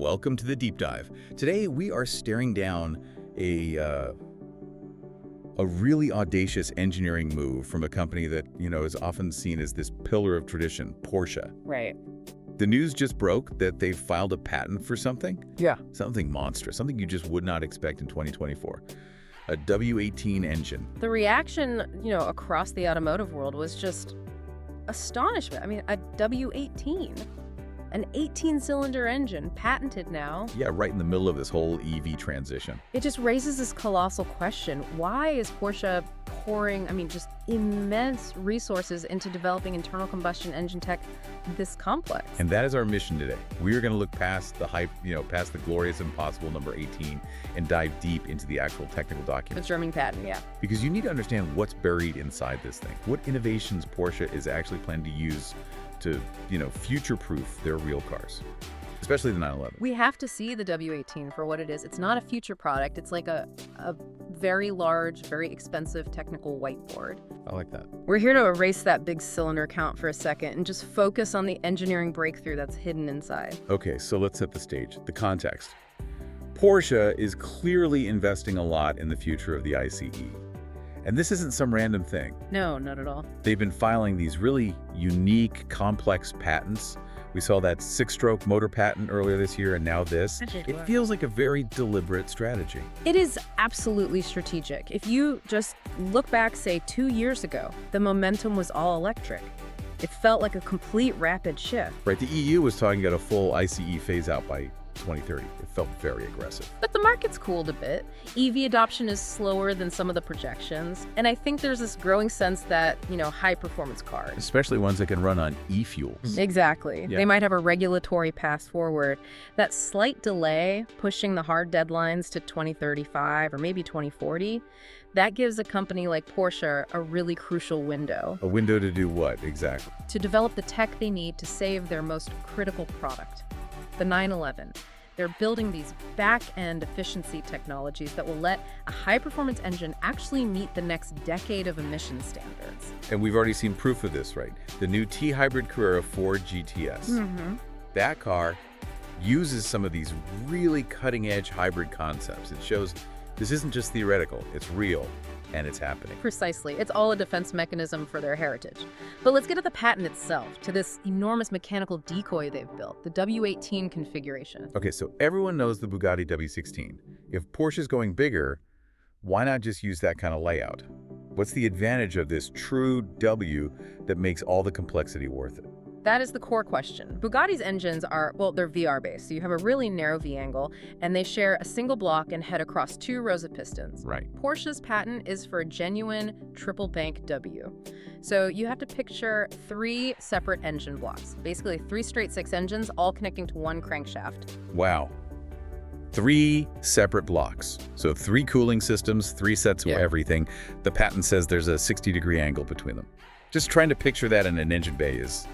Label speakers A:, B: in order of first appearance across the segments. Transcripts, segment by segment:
A: welcome to the deep dive. Today we are staring down a really audacious engineering move from a company that, is often seen as this pillar of tradition, Porsche.
B: Right.
A: The news just broke that they've filed a patent for something.
B: Yeah.
A: Something monstrous, something you just would not expect in 2024. A W18 engine.
B: The reaction, across the automotive world was just astonishment. I mean, a W18, an 18-cylinder engine, patented now.
A: Yeah, right in the middle of this whole EV transition.
B: It just raises this colossal question. Why is Porsche pouring, just immense resources into developing internal combustion engine tech this complex?
A: And that is our mission today. We are going to look past the hype, past the glorious impossible number 18 and dive deep into the actual technical
B: The
A: documents.
B: German patent, yeah.
A: Because you need to understand what's buried inside this thing. What innovations Porsche is actually planning to use to, future-proof their real cars, especially the 911.
B: We have to see the W18 for what it is. It's not a future product. It's like a very large, very expensive technical whiteboard.
A: I like that.
B: We're here to erase that big cylinder count for a second and just focus on the engineering breakthrough that's hidden inside.
A: Okay, so let's set the stage, the context. Porsche is clearly investing a lot in the future of the ICE. And this isn't some random thing.
B: No, not at all.
A: They've been filing these really unique, complex patents. We saw that six-stroke motor patent earlier this year, and now this. It feels like a very deliberate strategy.
B: It is absolutely strategic. If you just look back, say, 2 years ago, the momentum was all electric. It felt like a complete rapid shift.
A: Right, the EU was talking about a full ICE phase-out by 2030. It felt very aggressive.
B: But the market's cooled a bit. EV adoption is slower than some of the projections. And I think there's this growing sense that, high-performance cars.
A: Especially ones that can run on e-fuels.
B: Exactly.
A: Yeah.
B: They might have a regulatory path forward. That slight delay, pushing the hard deadlines to 2035 or maybe 2040, that gives a company like Porsche a really crucial window.
A: A window to do what, exactly?
B: To develop the tech they need to save their most critical product, the 911. They're building these back-end efficiency technologies that will let a high-performance engine actually meet the next decade of emission standards.
A: And we've already seen proof of this, right? The new T-Hybrid Carrera Ford GTS.
B: Mm-hmm.
A: That car uses some of these really cutting-edge hybrid concepts. It shows this isn't just theoretical, it's real, and it's happening.
B: Precisely. It's all a defense mechanism for their heritage. But let's get to the patent itself, to this enormous mechanical decoy they've built, the W18 configuration.
A: Okay, so everyone knows the Bugatti W16. If Porsche's going bigger, why not just use that kind of layout? What's the advantage of this true W that makes all the complexity worth it?
B: That is the core question. Bugatti's engines are, they're VR-based, so you have a really narrow V-angle, and they share a single block and head across 2 rows of pistons.
A: Right.
B: Porsche's patent is for a genuine triple bank W. So you have to picture 3 separate engine blocks, basically 3 straight 6 engines, all connecting to 1 crankshaft.
A: Wow. 3 separate blocks. So 3 cooling systems, 3 sets of everything. The patent says there's a 60-degree angle between them. Just trying to picture that in an engine bay is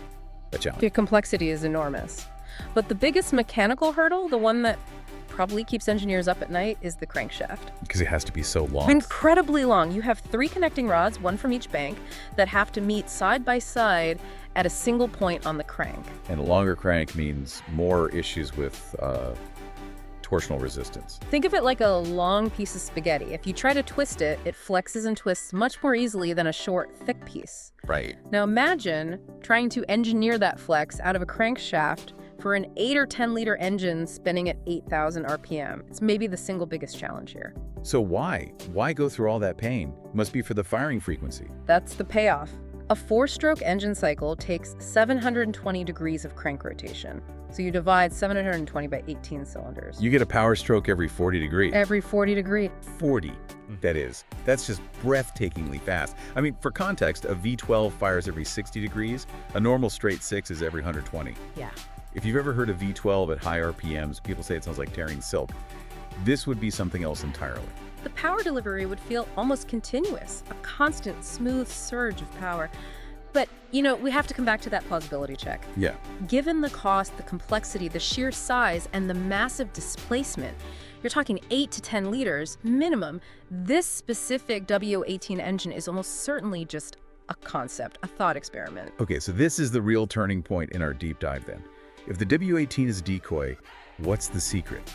A: a challenge.
B: The complexity is enormous. But the biggest mechanical hurdle, the one that probably keeps engineers up at night, is the crankshaft.
A: Because it has to be so long.
B: Incredibly long. You have 3 connecting rods, 1 from each bank, that have to meet side by side at a single point on the crank.
A: And a longer crank means more issues with torsional resistance.
B: Think of it like a long piece of spaghetti. If you try to twist it, it flexes and twists much more easily than a short, thick piece.
A: Right.
B: Now imagine trying to engineer that flex out of a crankshaft for an 8 or 10-liter engine spinning at 8,000 RPM. It's maybe the single biggest challenge here.
A: So why? Why go through all that pain? Must be for the firing frequency.
B: That's the payoff. A 4-stroke engine cycle takes 720 degrees of crank rotation. So you divide 720 by 18 cylinders.
A: You get a power stroke every 40 degrees.
B: Every 40 degrees.
A: 40, that is. That's just breathtakingly fast. I mean, for context, a V12 fires every 60 degrees. A normal straight 6 is every 120.
B: Yeah.
A: If you've ever heard a V12 at high RPMs, people say it sounds like tearing silk. This would be something else entirely.
B: The power delivery would feel almost continuous, a constant, smooth surge of power. But, we have to come back to that plausibility check.
A: Yeah.
B: Given the cost, the complexity, the sheer size, and the massive displacement, you're talking 8 to 10 liters minimum, this specific W18 engine is almost certainly just a concept, a thought experiment.
A: Okay, so this is the real turning point in our deep dive then. If the W18 is a decoy, What's the secret?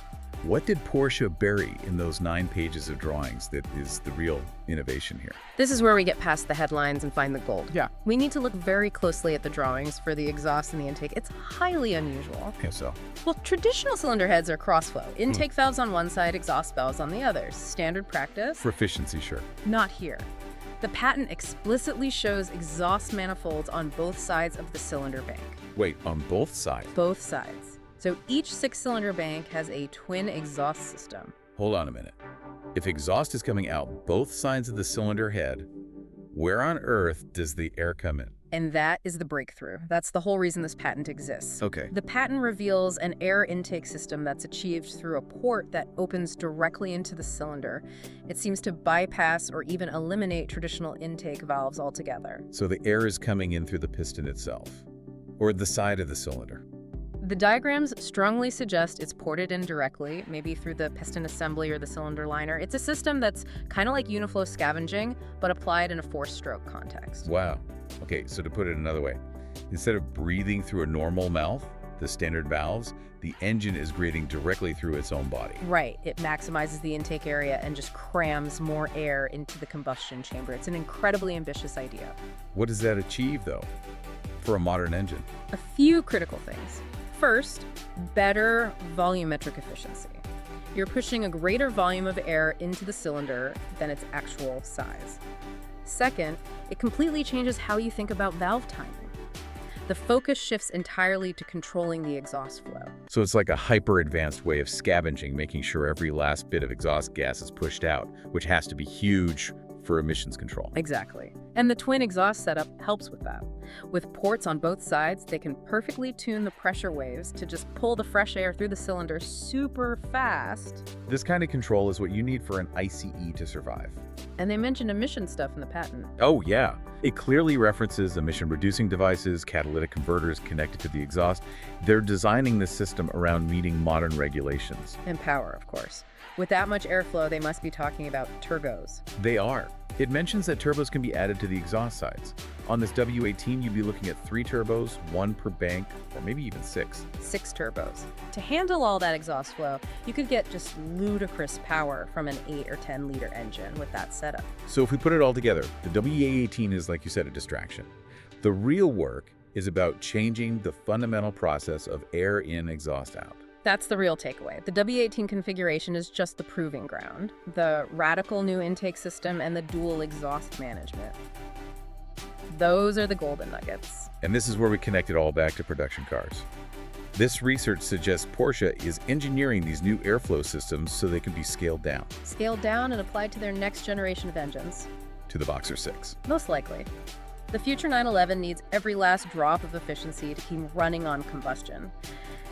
A: What did Porsche bury in those 9 pages of drawings that is the real innovation here?
B: This is where we get past the headlines and find the gold.
A: Yeah.
B: We need to look very closely at the drawings for the exhaust and the intake. It's highly unusual.
A: Yeah, so?
B: Well, traditional cylinder heads are crossflow. Intake valves on one side, exhaust valves on the other. Standard practice?
A: For efficiency, sure.
B: Not here. The patent explicitly shows exhaust manifolds on both sides of the cylinder bank.
A: Wait, on both sides?
B: Both sides. So each 6-cylinder bank has a twin exhaust system.
A: Hold on a minute. If exhaust is coming out both sides of the cylinder head, where on earth does the air come in?
B: And that is the breakthrough. That's the whole reason this patent exists.
A: Okay.
B: The patent reveals an air intake system that's achieved through a port that opens directly into the cylinder. It seems to bypass or even eliminate traditional intake valves altogether.
A: So the air is coming in through the piston itself, or the side of the cylinder.
B: The diagrams strongly suggest it's ported in directly, maybe through the piston assembly or the cylinder liner. It's a system that's kind of like uniflow scavenging, but applied in a 4-stroke context.
A: Wow. Okay, so to put it another way, instead of breathing through a normal mouth, the standard valves, the engine is breathing directly through its own body.
B: Right. It maximizes the intake area and just crams more air into the combustion chamber. It's an incredibly ambitious idea.
A: What does that achieve, though, for a modern engine?
B: A few critical things. First, better volumetric efficiency. You're pushing a greater volume of air into the cylinder than its actual size. Second, it completely changes how you think about valve timing. The focus shifts entirely to controlling the exhaust flow.
A: So it's like a hyper-advanced way of scavenging, making sure every last bit of exhaust gas is pushed out, which has to be huge for emissions control.
B: Exactly. And the twin exhaust setup helps with that. With ports on both sides, they can perfectly tune the pressure waves to just pull the fresh air through the cylinder super fast.
A: This kind of control is what you need for an ICE to survive.
B: And they mention emission stuff in the patent.
A: Oh, yeah. It clearly references emission-reducing devices, catalytic converters connected to the exhaust. They're designing this system around meeting modern regulations.
B: And power, of course. With that much airflow, they must be talking about turbos.
A: They are. It mentions that turbos can be added to the exhaust sides. On this W18, you'd be looking at 3 turbos, 1 per bank, or maybe even 6.
B: 6 turbos. To handle all that exhaust flow, you could get just ludicrous power from an 8 or 10-liter engine with that setup.
A: So if we put it all together, the W18 is, like you said, a distraction. The real work is about changing the fundamental process of air in, exhaust out.
B: That's the real takeaway. The W18 configuration is just the proving ground, the radical new intake system and the dual exhaust management. Those are the golden nuggets.
A: And this is where we connect it all back to production cars. This research suggests Porsche is engineering these new airflow systems so they can be scaled down.
B: Scaled down and applied to their next generation of engines.
A: To the Boxer 6.
B: Most likely. The future 911 needs every last drop of efficiency to keep running on combustion.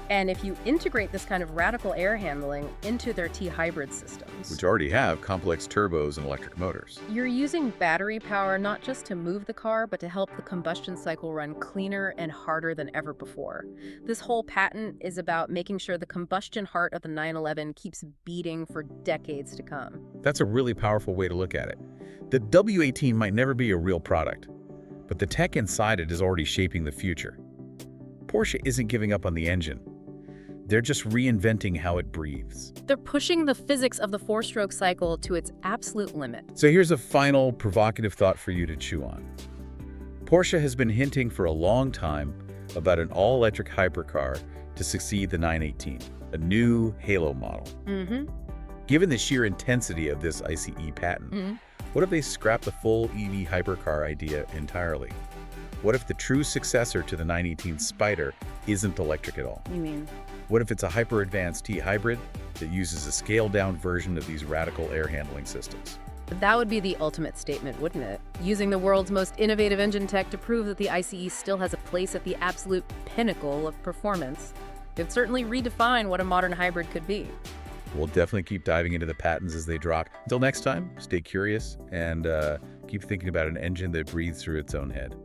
B: And if you integrate this kind of radical air handling into their T-hybrid systems,
A: Which already have complex turbos and electric motors.
B: you're using battery power not just to move the car, but to help the combustion cycle run cleaner and harder than ever before. This whole patent is about making sure the combustion heart of the 911 keeps beating for decades to come.
A: That's a really powerful way to look at it. The W18 might never be a real product, but the tech inside it is already shaping the future. Porsche isn't giving up on the engine. They're just reinventing how it breathes.
B: They're pushing the physics of the 4-stroke cycle to its absolute limit.
A: So here's a final provocative thought for you to chew on. Porsche has been hinting for a long time about an all-electric hypercar to succeed the 918, a new halo model. Given the sheer intensity of this ICE patent, what if they scrap the full EV hypercar idea entirely? What if the true successor to the 918 Spider isn't electric at all?
B: You mean?
A: What if it's a hyper-advanced T-hybrid that uses a scaled-down version of these radical air handling systems?
B: That would be the ultimate statement, wouldn't it? Using the world's most innovative engine tech to prove that the ICE still has a place at the absolute pinnacle of performance. It would certainly redefine what a modern hybrid could be.
A: We'll definitely keep diving into the patents as they drop. Until next time, stay curious and keep thinking about an engine that breathes through its own head.